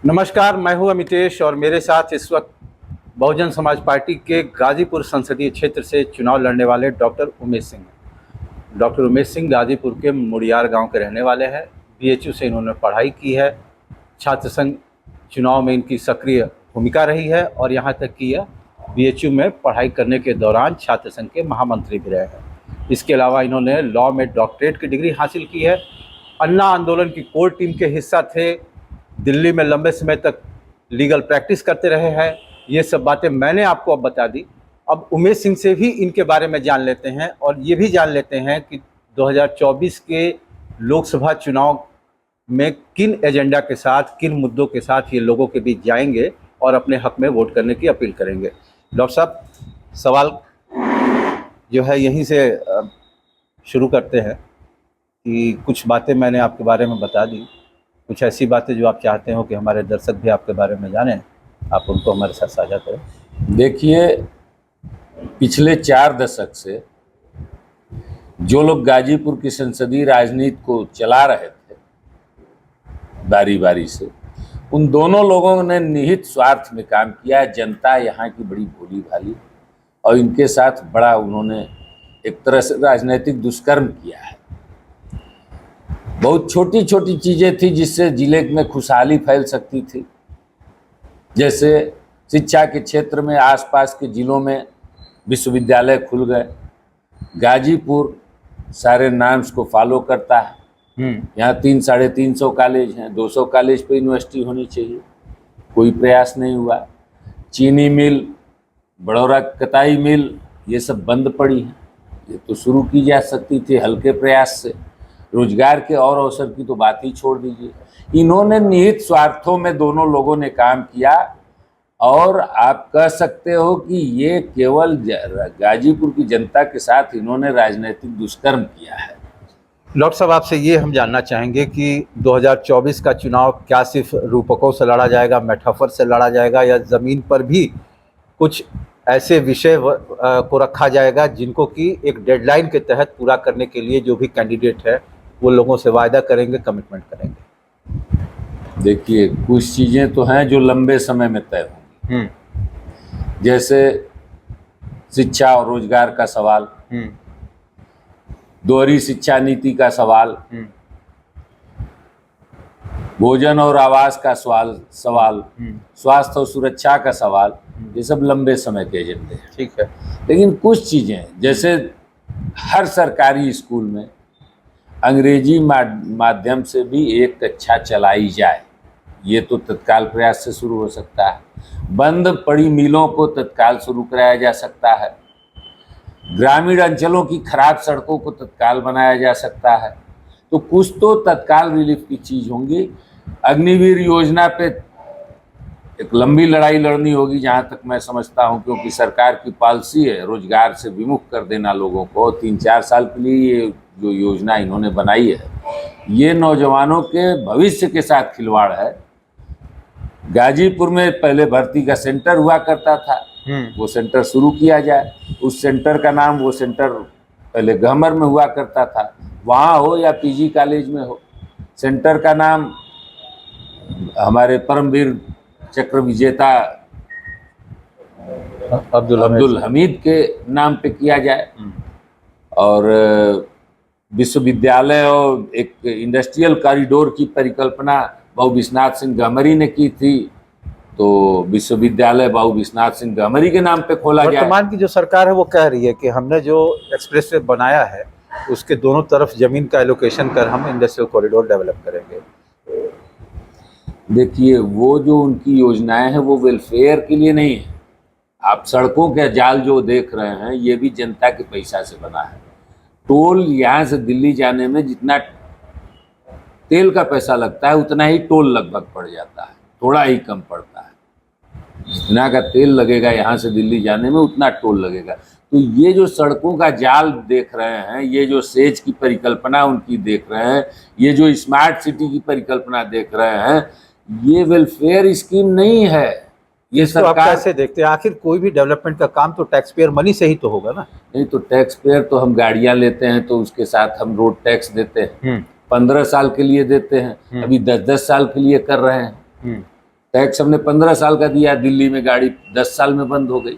नमस्कार, मैं हूं अमितेश और मेरे साथ इस वक्त बहुजन समाज पार्टी के गाजीपुर संसदीय क्षेत्र से चुनाव लड़ने वाले डॉक्टर उमेश सिंह हैं। डॉक्टर उमेश सिंह गाजीपुर के मुड़ियार गांव के रहने वाले हैं। बीएचयू से इन्होंने पढ़ाई की है। छात्र संघ चुनाव में इनकी सक्रिय भूमिका रही है और यहां तक कि यह बीएचयू में पढ़ाई करने के दौरान छात्र संघ के महामंत्री भी रहे हैं। इसके अलावा इन्होंने लॉ में डॉक्टरेट की डिग्री हासिल की है। अन्ना आंदोलन की कोर टीम के हिस्सा थे। दिल्ली में लंबे समय तक लीगल प्रैक्टिस करते रहे हैं। ये सब बातें मैंने आपको अब बता दी। अब उमेश सिंह से भी इनके बारे में जान लेते हैं और ये भी जान लेते हैं कि 2024 के लोकसभा चुनाव में किन एजेंडा के साथ, किन मुद्दों के साथ ये लोगों के बीच जाएंगे और अपने हक में वोट करने की अपील करेंगे। डॉक्टर साहब, सवाल जो है यहीं से शुरू करते हैं कि कुछ बातें मैंने आपके बारे में बता दी, कुछ ऐसी बातें जो आप चाहते हो कि हमारे दर्शक भी आपके बारे में जानें, आप उनको हमारे साथ साझा करें। देखिए, पिछले 4 दशक से जो लोग गाजीपुर की संसदीय राजनीति को चला रहे थे बारी बारी से, उन दोनों लोगों ने निहित स्वार्थ में काम किया। जनता यहाँ की बड़ी भोली भाली और इनके साथ बड़ा उन्होंने एक तरह से राजनीतिक दुष्कर्म किया है। बहुत छोटी छोटी चीज़ें थी जिससे जिले में खुशहाली फैल सकती थी, जैसे शिक्षा के क्षेत्र में आसपास के जिलों में विश्वविद्यालय खुल गए। गाजीपुर सारे नॉर्म्स को फॉलो करता है। यहाँ 300-350 कॉलेज हैं, 200 कॉलेज पे यूनिवर्सिटी होनी चाहिए, कोई प्रयास नहीं हुआ। चीनी मिल, बड़ौरा कताई मिल, ये सब बंद पड़ी हैं। ये तो शुरू की जा सकती थी हल्के प्रयास से। रोजगार के और अवसर की तो बात ही छोड़ दीजिए। इन्होंने निहित स्वार्थों में दोनों लोगों ने काम किया और आप कह सकते हो कि ये केवल गाजीपुर की जनता के साथ इन्होंने राजनीतिक दुष्कर्म किया है। डॉक्टर साहब, आपसे ये हम जानना चाहेंगे कि 2024 का चुनाव क्या सिर्फ रूपकों से लड़ा जाएगा, मेटाफर से लड़ा जाएगा, या ज़मीन पर भी कुछ ऐसे विषय को रखा जाएगा जिनको कि एक डेडलाइन के तहत पूरा करने के लिए जो भी कैंडिडेट है वो लोगों से वायदा करेंगे, कमिटमेंट करेंगे? देखिए, कुछ चीज़ें तो हैं जो लंबे समय में तय होंगी, जैसे शिक्षा और रोजगार का सवाल, दोहरी शिक्षा नीति का सवाल, भोजन और आवास का सवाल, स्वास्थ्य और सुरक्षा का सवाल, ये सब लंबे समय के एजेंडे हैं। ठीक है। लेकिन कुछ चीज़ें, जैसे हर सरकारी स्कूल में अंग्रेजी माध्यम से भी एक कक्षा चलाई जाए, ये तो तत्काल प्रयास से शुरू हो सकता है। बंद पड़ी मिलों को तत्काल शुरू कराया जा सकता है। ग्रामीण अंचलों की खराब सड़कों को तत्काल बनाया जा सकता है। तो कुछ तो तत्काल रिलीफ की चीज़ होंगी। अग्निवीर योजना पे एक लंबी लड़ाई लड़नी होगी, जहाँ तक मैं समझता हूँ, क्योंकि सरकार की पॉलिसी है रोजगार से विमुख कर देना लोगों को। 3-4 साल के लिए ये जो योजना इन्होंने बनाई है, ये नौजवानों के भविष्य के साथ खिलवाड़ है। गाजीपुर में पहले भर्ती का सेंटर हुआ करता था, वो सेंटर शुरू किया जाए। उस सेंटर का नाम, वो सेंटर पहले गहमर में हुआ करता था, वहाँ हो या पीजी कॉलेज में हो, सेंटर का नाम हमारे परमवीर चक्र विजेता अब्दुल हमीद के नाम पे किया जाए। और विश्वविद्यालय और एक इंडस्ट्रियल कॉरिडोर की परिकल्पना बाबू विश्वनाथ सिंह गहमरी ने की थी, तो विश्वविद्यालय बाबू विश्वनाथ सिंह गहमरी के नाम पे खोला जाए। वर्तमान की जो सरकार है वो कह रही है कि हमने जो एक्सप्रेसवे बनाया है उसके दोनों तरफ जमीन का एलोकेशन कर हम इंडस्ट्रियल कॉरिडोर डेवलप करेंगे। देखिए, वो जो उनकी योजनाएं हैं वो वेलफेयर के लिए नहीं है। आप सड़कों के जाल जो देख रहे हैं, ये भी जनता के पैसा से बना है। टोल, यहाँ से दिल्ली जाने में जितना तेल का पैसा लगता है उतना ही टोल लगभग पड़ जाता है, थोड़ा ही कम पड़ता है। जितना का तेल लगेगा यहाँ से दिल्ली जाने में, उतना टोल लगेगा। तो ये जो सड़कों का जाल देख रहे हैं, ये जो सेज की परिकल्पना उनकी देख रहे हैं, ये जो स्मार्ट सिटी की परिकल्पना देख रहे हैं, ये वेलफेयर स्कीम नहीं है। ये सरकार, आप कैसे देखते हैं? आखिर कोई भी डेवलपमेंट का काम तो टैक्स पेयर मनी से ही तो होगा ना। नहीं तो टैक्स पेयर तो हम गाड़ियां लेते हैं तो उसके साथ हम रोड टैक्स देते हैं, 15 साल के लिए देते हैं, अभी 10-10 साल के लिए कर रहे हैं। टैक्स हमने 15 साल का दिया, दिल्ली में गाड़ी 10 साल में बंद हो गई।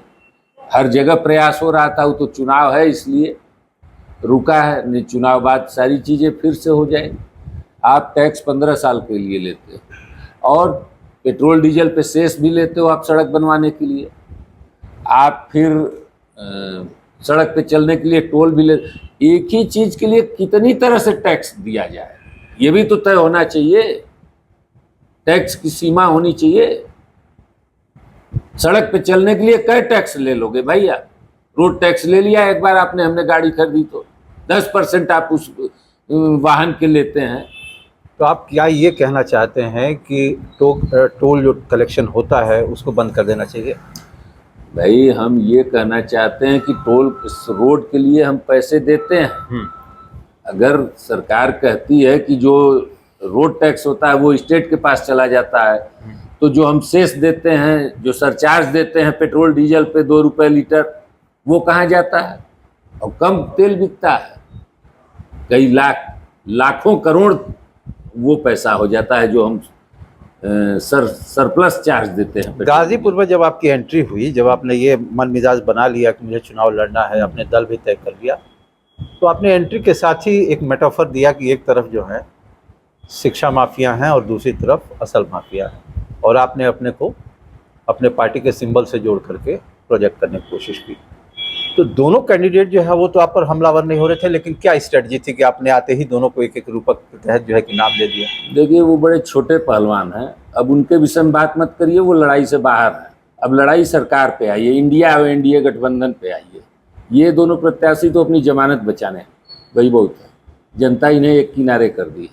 हर जगह प्रयास हो रहा था, वो तो चुनाव है इसलिए रुका है, नहीं चुनाव बाद सारी चीज़ें फिर से हो जाएंगी। आप टैक्स 15 साल के लिए लेते हो और पेट्रोल डीजल पे सेस भी लेते हो आप सड़क बनवाने के लिए, आप फिर सड़क पे चलने के लिए टोल भी ले। एक ही चीज़ के लिए कितनी तरह से टैक्स दिया जाए, ये भी तो तय होना चाहिए। टैक्स की सीमा होनी चाहिए। सड़क पे चलने के लिए कई टैक्स ले लोगे भैया? रोड टैक्स ले लिया एक बार आपने, हमने गाड़ी खरीदी तो 10% आप उस वाहन के लेते हैं। तो आप क्या ये कहना चाहते हैं कि टोल जो कलेक्शन होता है उसको बंद कर देना चाहिए? भाई हम ये कहना चाहते हैं कि टोल रोड के लिए हम पैसे देते हैं, अगर सरकार कहती है कि जो रोड टैक्स होता है वो स्टेट के पास चला जाता है, तो जो हम सेस देते हैं, जो सरचार्ज देते हैं पेट्रोल डीजल पे 2 रुपये लीटर, वो कहाँ जाता है? और कम तेल बिकता है, कई लाखों करोड़ वो पैसा हो जाता है जो हम सरप्लस चार्ज देते हैं। गाजीपुर में जब आपकी एंट्री हुई, जब आपने ये मन मिजाज बना लिया कि मुझे चुनाव लड़ना है, अपने दल भी तय कर लिया, तो आपने एंट्री के साथ ही एक मेटाफर दिया कि एक तरफ जो है शिक्षा माफिया हैं और दूसरी तरफ असल माफिया है, और आपने अपने को अपने पार्टी के सिंबल से जोड़ करके प्रोजेक्ट करने की कोशिश की। तो दोनों कैंडिडेट जो है वो तो आप पर हमलावर नहीं हो रहे थे, लेकिन क्या स्ट्रेटजी थी कि आपने आते ही दोनों को एक एक रूपक के तहत जो है कि नाम दे दिया? देखिए वो बड़े छोटे पहलवान हैं, अब उनके विषय में बात मत करिए, वो लड़ाई से बाहर है। अब लड़ाई सरकार पे आई है, इंडिया और एनडीए गठबंधन पे आई है। ये दोनों प्रत्याशी तो अपनी जमानत बचाने वही बहुत है, जनता इन्हें एक किनारे कर दी।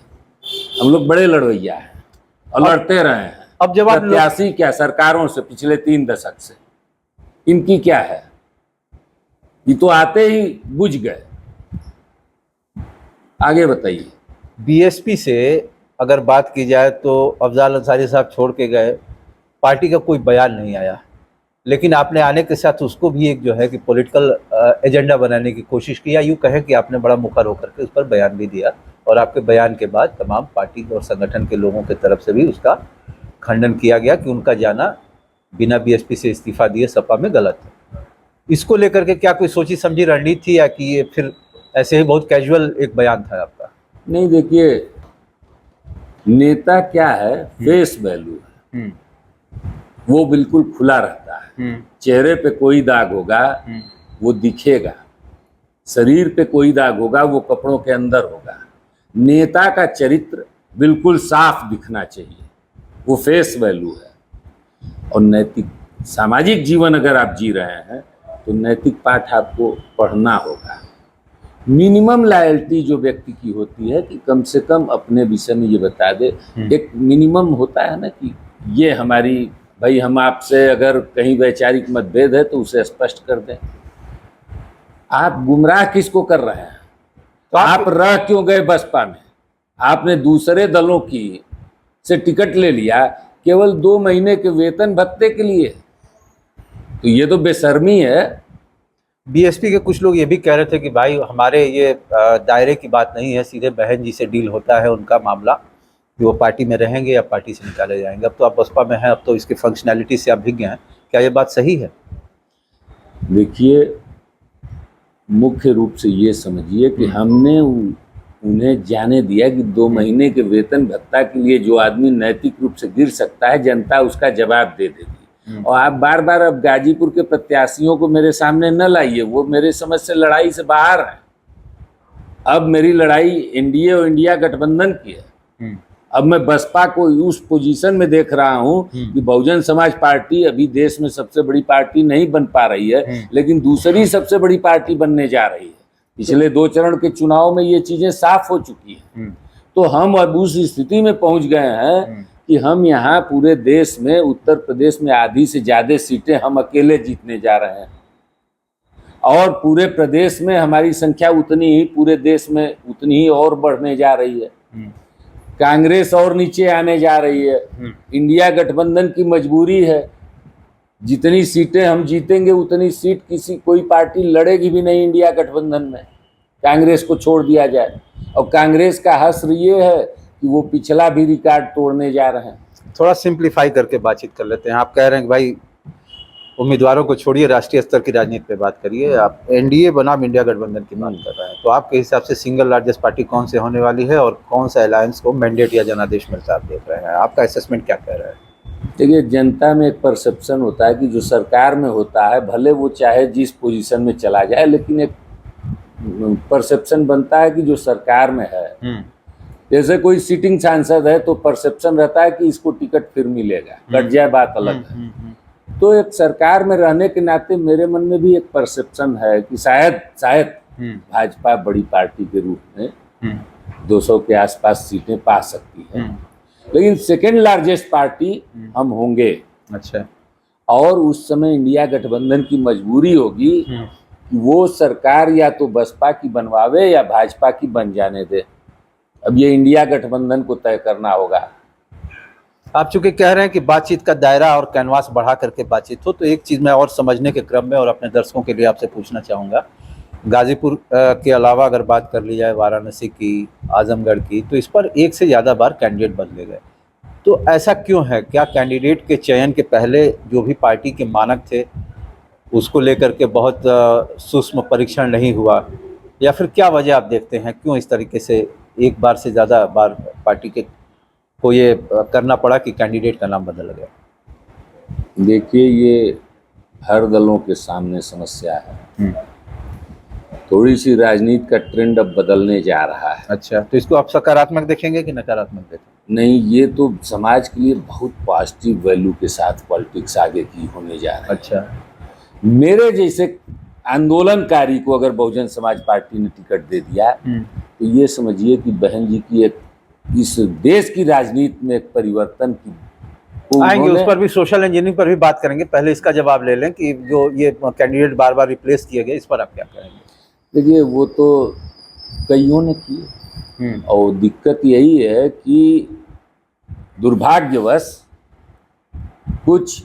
हम लोग बड़े लड़वैया हैं और लड़ते रहे हैं। अब जब आप प्रत्याशी क्या सरकारों से पिछले 3 दशक से इनकी क्या है, ये तो आते ही बुझ गए। आगे बताइए। बीएसपी से अगर बात की जाए तो अफजाल अंसारी साहब छोड़ के गए, पार्टी का कोई बयान नहीं आया, लेकिन आपने आने के साथ उसको भी एक जो है कि पॉलिटिकल एजेंडा बनाने की कोशिश की, या यूँ कहें कि आपने बड़ा मुखर होकर के उस पर बयान भी दिया, और आपके बयान के बाद तमाम पार्टी और संगठन के लोगों की तरफ से भी उसका खंडन किया गया कि उनका जाना बिना बीएसपी से इस्तीफा दिए सपा में गलत है। इसको लेकर के क्या कोई सोची समझी रणनीति थी, या कि ये फिर ऐसे ही बहुत कैजुअल एक बयान था आपका? नहीं देखिए, नेता क्या है, फेस वैल्यू है, वो बिल्कुल खुला रहता है। चेहरे पे कोई दाग होगा वो दिखेगा, शरीर पे कोई दाग होगा वो कपड़ों के अंदर होगा। नेता का चरित्र बिल्कुल साफ दिखना चाहिए, वो फेस वैल्यू है। और नैतिक सामाजिक जीवन अगर आप जी रहे हैं तो नैतिक पाठ आपको पढ़ना होगा। मिनिमम लॉयल्टी जो व्यक्ति की होती है कि कम से कम अपने विषय में ये बता दे, एक मिनिमम होता है ना कि ये हमारी, भाई हम आपसे अगर कहीं वैचारिक मतभेद है तो उसे स्पष्ट कर दें। आप गुमराह किसको कर रहे हैं? तो आप रह क्यों गए बसपा में? आपने दूसरे दलों की से टिकट ले लिया केवल 2 महीने के वेतन भत्ते के लिए, तो ये तो बेशर्मी है। बीएसपी के कुछ लोग ये भी कह रहे थे कि भाई हमारे ये दायरे की बात नहीं है, सीधे बहन जी से डील होता है उनका मामला, कि वो पार्टी में रहेंगे या पार्टी से निकाले जाएंगे। अब तो आप बसपा में हैं, अब तो इसकी फंक्शनैलिटी से आप भिग हैं, क्या ये बात सही है? देखिए, मुख्य रूप से ये समझिए कि हमने उन्हें जाने दिया कि 2 महीने के वेतन भत्ता के लिए जो आदमी नैतिक रूप से गिर सकता है, जनता उसका जवाब दे देगी। और आप बार बार अब गाजीपुर के प्रत्याशियों को मेरे सामने न लाइए, वो मेरे समझ से लड़ाई से बाहर है। अब मेरी लड़ाई एनडीए और इंडिया गठबंधन की है। अब मैं बसपा को उस पोजीशन में देख रहा हूं कि बहुजन समाज पार्टी अभी देश में सबसे बड़ी पार्टी नहीं बन पा रही है, लेकिन दूसरी सबसे बड़ी पार्टी बनने जा रही है। पिछले 2 चरण के चुनाव में ये चीजें साफ हो चुकी हैं। तो हम अब उस स्थिति में पहुंच गए हैं कि हम यहाँ पूरे देश में, उत्तर प्रदेश में आधी से ज्यादा सीटें हम अकेले जीतने जा रहे हैं, और पूरे प्रदेश में हमारी संख्या उतनी ही, पूरे देश में उतनी ही और बढ़ने जा रही है। कांग्रेस और नीचे आने जा रही है। इंडिया गठबंधन की मजबूरी है, जितनी सीटें हम जीतेंगे उतनी सीट कोई पार्टी लड़ेगी भी नहीं इंडिया गठबंधन में, कांग्रेस को छोड़ दिया जाए। और कांग्रेस का हश्र ये है कि वो पिछला भी रिकॉर्ड तोड़ने जा रहे हैं। थोड़ा सिंप्लीफाई करके बातचीत कर लेते हैं। आप कह रहे हैं कि भाई उम्मीदवारों को छोड़िए, राष्ट्रीय स्तर की राजनीति पे बात करिए। आप एनडीए बनाम इंडिया गठबंधन की बात कर रहे हैं, तो आपके हिसाब से सिंगल लार्जेस्ट पार्टी कौन से होने वाली है और कौन सा अलायंस को मैंडेट या जनादेश मिलता आप देख रहे हैं? आपका असेसमेंट क्या कह रहा है? देखिए, जनता में एक परसेप्शन होता है कि जो सरकार में होता है, भले वो चाहे जिस पोजीशन में चला जाए, लेकिन एक परसेप्शन बनता है कि जो सरकार में है, जैसे कोई सिटिंग सांसद है तो परसेप्शन रहता है कि इसको टिकट फिर मिलेगा, कट जाए बात अलग है। तो एक सरकार में रहने के नाते मेरे मन में भी एक परसेप्शन है कि शायद भाजपा बड़ी पार्टी के रूप में 200 के आसपास सीटें पा सकती है, लेकिन सेकेंड लार्जेस्ट पार्टी हम होंगे। अच्छा। और उस समय इंडिया गठबंधन की मजबूरी होगी कि वो सरकार या तो बसपा की बनवावे या भाजपा की बन जाने दे। अब ये इंडिया गठबंधन को तय करना होगा। आप चूंकि कह रहे हैं कि बातचीत का दायरा और कैनवास बढ़ा करके बातचीत हो, तो एक चीज़ मैं और समझने के क्रम में और अपने दर्शकों के लिए आपसे पूछना चाहूँगा। गाजीपुर के अलावा अगर बात कर ली जाए वाराणसी की, आजमगढ़ की, तो इस पर एक से ज़्यादा बार कैंडिडेट बदले गए। तो ऐसा क्यों है? क्या कैंडिडेट के चयन के पहले जो भी पार्टी के मानक थे उसको लेकर के बहुत सूक्ष्म परीक्षण नहीं हुआ, या फिर क्या वजह आप देखते हैं क्यों इस तरीके से एक बार से ज़्यादा बार पार्टी के को ये करना पड़ा कि कैंडिडेट का नाम बदल गया? देखिए, ये हर दलों के सामने समस्या है। थोड़ी सी राजनीति का ट्रेंड अब बदलने जा रहा है। अच्छा, तो इसको आप सकारात्मक देखेंगे कि नकारात्मक देखेंगे? नहीं, ये तो समाज के लिए बहुत पॉजिटिव वैल्यू के साथ पॉलिटिक्स आगे की होने जा रहा है। अच्छा। मेरे जैसे आंदोलनकारी को अगर बहुजन समाज पार्टी ने टिकट दे दिया तो ये समझिए कि बहन जी की एक इस देश की राजनीति में एक परिवर्तन की आएंगे, उस पर भी सोशल इंजीनियरिंग पर भी बात करेंगे। पहले इसका जवाब ले लें कि जो ये कैंडिडेट बार बार रिप्लेस किए गए, इस पर आप क्या कहेंगे? देखिए, वो तो कईयों ने किए और दिक्कत यही है कि दुर्भाग्यवश कुछ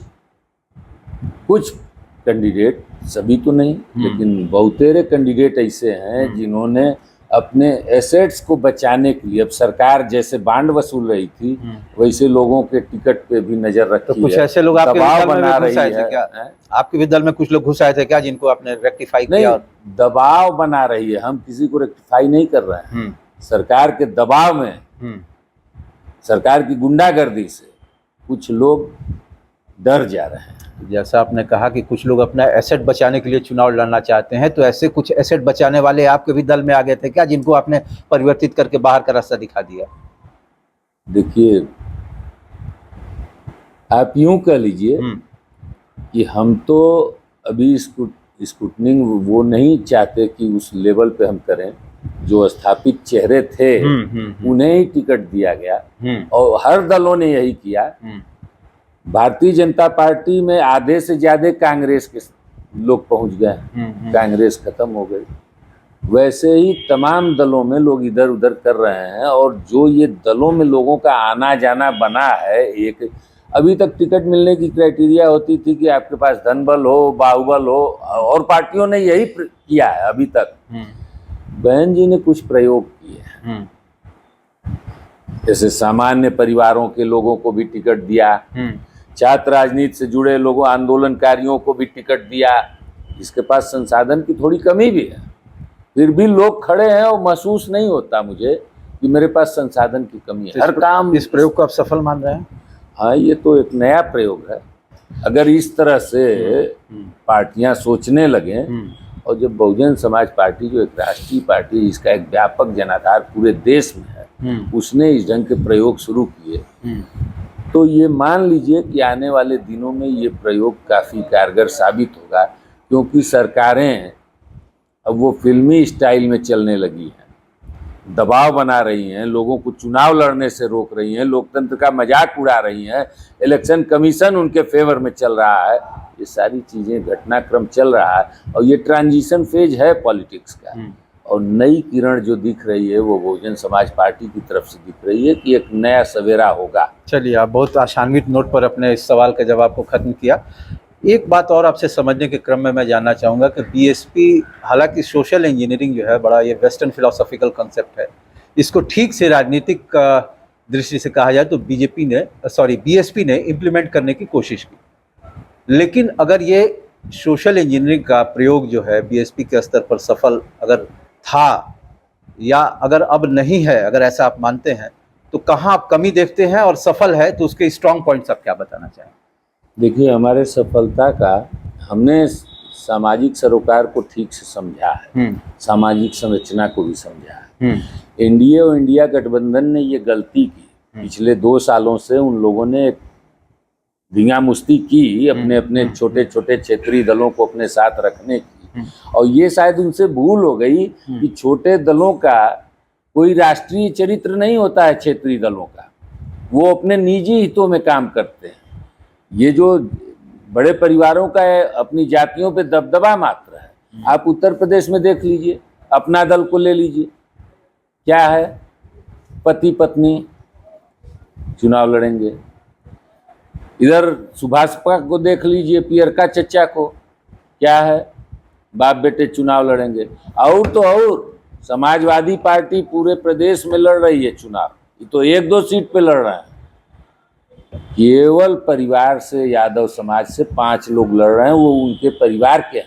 कैंडिडेट, सभी तो नहीं, लेकिन बहुतेरे कैंडिडेट ऐसे हैं जिन्होंने अपने एसेट्स को बचाने के लिए, अब सरकार जैसे बांड वसूल रही थी वैसे लोगों के टिकट पे भी नजर रखी तो कुछ है। ऐसे लोग आपके दबाव दल में बना भी घुस आए रही थे है। क्या? आपके भी दल में कुछ लोग घुस आए थे क्या जिनको आपने रेक्टिफाई नहीं, किया? दबाव बना रही है, हम किसी को रेक्टिफाई नहीं कर रहे हैं। सरकार के दबाव में, सरकार की गुंडागर्दी से कुछ लोग डर जा रहे हैं। जैसा आपने कहा कि कुछ लोग अपना एसेट बचाने के लिए चुनाव लड़ना चाहते हैं, तो ऐसे कुछ एसेट बचाने वाले आपके भी दल में आ गए थे क्या जिनको आपने परिवर्तित करके बाहर का रास्ता दिखा दिया? देखिए, आप यूं कह लीजिए कि हम तो अभी स्क्रूटनिंग वो नहीं चाहते कि उस लेवल पे हम करें। जो स्थापित चेहरे थे उन्हें ही टिकट दिया गया और हर दलों ने यही किया। भारतीय जनता पार्टी में आधे से ज्यादा कांग्रेस के लोग पहुंच गए, कांग्रेस खत्म हो गई। वैसे ही तमाम दलों में लोग इधर उधर कर रहे हैं और जो ये दलों में लोगों का आना जाना बना है, एक अभी तक टिकट मिलने की क्राइटेरिया होती थी कि आपके पास धन बल हो, बाहुबल हो, और पार्टियों ने यही किया है अभी तक। बहन जी ने कुछ प्रयोग किए हैं, जैसे सामान्य परिवारों के लोगों को भी टिकट दिया, छात्र राजनीति से जुड़े लोगों, आंदोलनकारियों को भी टिकट दिया। इसके पास संसाधन की थोड़ी कमी भी है, फिर भी लोग खड़े हैं और महसूस नहीं होता मुझे कि मेरे पास संसाधन की कमी है। हर काम। इस प्रयोग को आप सफल मान रहे हैं? हाँ, ये तो एक नया प्रयोग है। अगर इस तरह से पार्टियां सोचने लगें, और जब बहुजन समाज पार्टी जो एक राष्ट्रीय पार्टी, इसका एक व्यापक जनाधार पूरे देश में है, उसने इस ढंग के प्रयोग शुरू किए, तो ये मान लीजिए कि आने वाले दिनों में ये प्रयोग काफ़ी कारगर साबित होगा, क्योंकि सरकारें अब वो फिल्मी स्टाइल में चलने लगी हैं, दबाव बना रही हैं, लोगों को चुनाव लड़ने से रोक रही हैं, लोकतंत्र का मजाक उड़ा रही हैं, इलेक्शन कमीशन उनके फेवर में चल रहा है। ये सारी चीज़ें, घटनाक्रम चल रहा है और ये ट्रांजिशन फेज है पॉलिटिक्स का। और नई किरण जो दिख रही है वो बहुजन समाज पार्टी की तरफ से दिख रही है कि एक नया सवेरा होगा। चलिए, आप बहुत आशान्वित नोट पर अपने इस सवाल के जवाब को खत्म किया। एक बात और आपसे समझने के क्रम में मैं जानना चाहूँगा कि बीएसपी, हालांकि सोशल इंजीनियरिंग जो है बड़ा ये वेस्टर्न फिलोसॉफिकल कॉन्सेप्ट है, इसको ठीक से राजनीतिक दृष्टि से कहा जाए तो बीएसपी ने इम्प्लीमेंट करने की कोशिश की। लेकिन अगर ये सोशल इंजीनियरिंग का प्रयोग जो है बीएसपी के स्तर पर सफल अगर था या अगर अब नहीं है, अगर ऐसा आप मानते हैं तो कहाँ आप कमी देखते हैं, और सफल है तो उसके स्ट्रॉन्ग पॉइंट्स आप क्या बताना चाहेंगे? देखिए, हमारे सफलता का हमने सामाजिक सरोकार को ठीक से समझा है, सामाजिक संरचना को भी समझा है। एनडीए और इंडिया गठबंधन ने ये गलती की, पिछले 2 सालों से उन लोगों ने धींगामुश्ती की अपने अपने छोटे छोटे क्षेत्रीय दलों को अपने साथ रखने की, और ये शायद उनसे भूल हो गई कि छोटे दलों का कोई राष्ट्रीय चरित्र नहीं होता है। क्षेत्रीय दलों का वो अपने निजी हितों में काम करते हैं। ये जो बड़े परिवारों का है, अपनी जातियों पे दबदबा मात्र है। आप उत्तर प्रदेश में देख लीजिए, अपना दल को ले लीजिए, क्या है, पति पत्नी चुनाव लड़ेंगे। इधर सुभाषपा को देख लीजिए, पियरका चचा को, क्या है, बाप बेटे चुनाव लड़ेंगे। और तो और समाजवादी पार्टी पूरे प्रदेश में लड़ रही है चुनाव, ये तो 1-2 सीट पे लड़ रहे हैं। केवल परिवार से, यादव समाज से 5 लोग लड़ रहे हैं, वो उनके परिवार के हैं।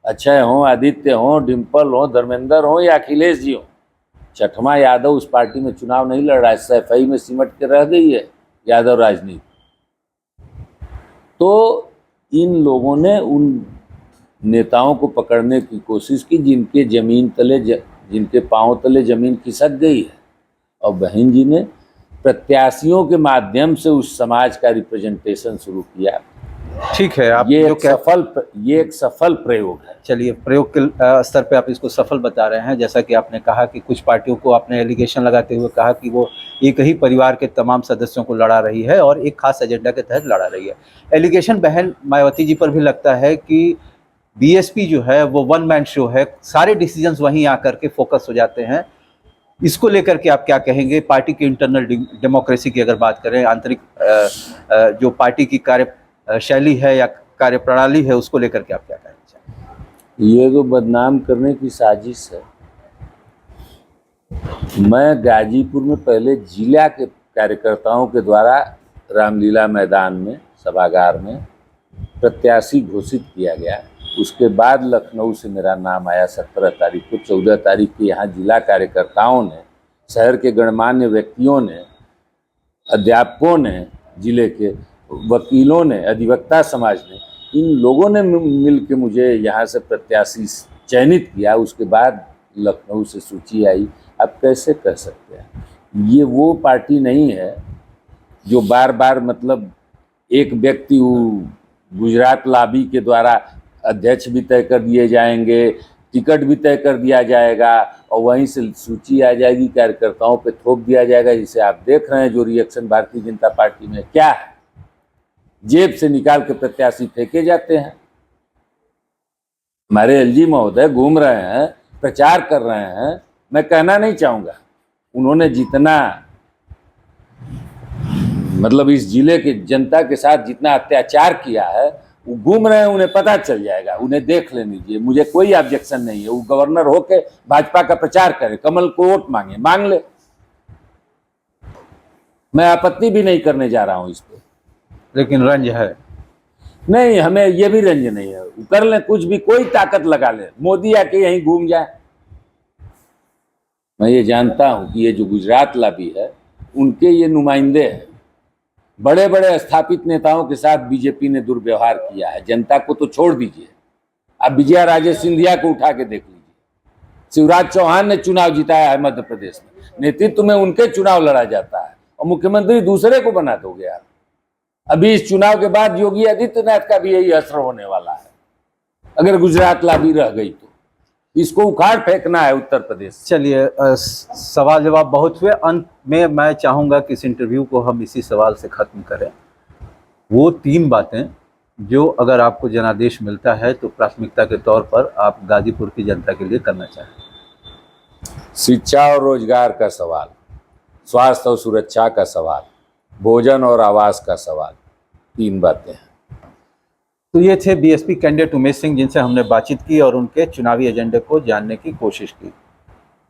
अक्षय हो, आदित्य हो, डिम्पल हो, धर्मेंद्र हो या अखिलेश जी हो। 6वां यादव उस पार्टी में चुनाव नहीं लड़ रहा है, सफाई में सिमट के रह गई है यादव राजनीति। तो इन लोगों ने उन नेताओं को पकड़ने की कोशिश की जिनके जमीन तले जिनके पांव तले जमीन खिसक गई है, और बहन जी ने प्रत्याशियों के माध्यम से उस समाज का रिप्रेजेंटेशन शुरू किया। ठीक है, आप ये एक सफल प्रयोग है। चलिए, प्रयोग के स्तर पे आप इसको सफल बता रहे हैं। जैसा कि आपने कहा कि कुछ पार्टियों को आपने एलिगेशन लगाते हुए कहा कि वो एक ही परिवार के तमाम सदस्यों को लड़ा रही है और एक खास एजेंडा के तहत लड़ा रही है। एलिगेशन बहन मायावती जी पर भी लगता है कि बीएसपी जो है वो वन मैन शो है, सारे डिसीजंस वहीं आकर के फोकस हो जाते हैं। इसको लेकर के आप क्या कहेंगे? पार्टी की इंटरनल डेमोक्रेसी की अगर बात करें, आंतरिक जो पार्टी की कार्य शैली है या कार्य प्रणाली है, उसको लेकर के आप क्या कहना चाहेंगे? ये तो बदनाम करने की साजिश है। मैं गाजीपुर में पहले जिला के कार्यकर्ताओं के द्वारा रामलीला मैदान में, सभागार में प्रत्याशी घोषित किया गया। उसके बाद लखनऊ से मेरा नाम आया 17 तारीख को। 14 तारीख को यहाँ जिला कार्यकर्ताओं ने, शहर के गणमान्य व्यक्तियों ने, अध्यापकों ने, जिले के वकीलों ने, अधिवक्ता समाज ने, इन लोगों ने मिल के मुझे यहाँ से प्रत्याशी चयनित किया। उसके बाद लखनऊ से सूची आई। आप कैसे कह सकते हैं? ये वो पार्टी नहीं है जो बार बार, मतलब एक व्यक्ति गुजरात लॉबी के द्वारा अध्यक्ष भी तय कर दिए जाएंगे, टिकट भी तय कर दिया जाएगा और वहीं से सूची आ जाएगी, कार्यकर्ताओं पे थोप दिया जाएगा। जिसे आप देख रहे हैं जो रिएक्शन भारतीय जनता पार्टी में क्या है, जेब से निकाल के प्रत्याशी फेंके जाते हैं। हमारे एलजी महोदय घूम रहे हैं, प्रचार कर रहे हैं। मैं कहना नहीं चाहूँगा, उन्होंने जितना, मतलब इस जिले के जनता के साथ जितना अत्याचार किया है, वो घूम रहे हैं, उन्हें पता चल जाएगा, उन्हें देख लेने दीजिए। मुझे कोई ऑब्जेक्शन नहीं है, वो गवर्नर होके भाजपा का प्रचार करे, कमल को वोट मांगे, मांग ले, मैं आपत्ति भी नहीं करने जा रहा हूं इस पे। लेकिन रंज है नहीं, हमें ये भी रंज नहीं है, कर ले कुछ भी, कोई ताकत लगा ले, मोदी आके यहीं घूम जाए। मैं ये जानता हूं कि ये जो गुजरात लॉबी है, उनके ये नुमाइंदे हैं। बड़े बड़े स्थापित नेताओं के साथ बीजेपी ने दुर्व्यवहार किया है। जनता को तो छोड़ दीजिए, आप विजया राजे सिंधिया को उठा के देख लीजिए। शिवराज चौहान ने चुनाव जिताया है मध्य प्रदेश में, नेतृत्व में उनके चुनाव लड़ा जाता है और मुख्यमंत्री दूसरे को बना दोगे आप। अभी इस चुनाव के बाद योगी आदित्यनाथ का भी यही असर होने वाला है। अगर गुजरात लॉबी रह गई तो इसको उखाड़ फेंकना है उत्तर प्रदेश। चलिए, सवाल जवाब बहुत हुए। अंत में मैं चाहूँगा कि इस इंटरव्यू को हम इसी सवाल से ख़त्म करें। वो 3 बातें जो अगर आपको जनादेश मिलता है तो प्राथमिकता के तौर पर आप गाजीपुर की जनता के लिए करना चाहें। शिक्षा और रोजगार का सवाल, स्वास्थ्य और सुरक्षा का सवाल, भोजन और आवास का सवाल, 3 बातें हैं। तो ये थे बीएसपी कैंडिडेट उमेश सिंह, जिनसे हमने बातचीत की और उनके चुनावी एजेंडे को जानने की कोशिश की।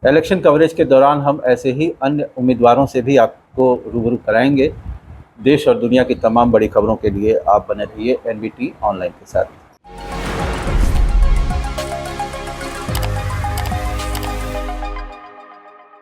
इलेक्शन कवरेज के दौरान हम ऐसे ही अन्य उम्मीदवारों से भी आप आपको रूबरू कराएंगे। देश और दुनिया की तमाम बड़ी खबरों के लिए आप बने रहिए NBT ऑनलाइन के साथ।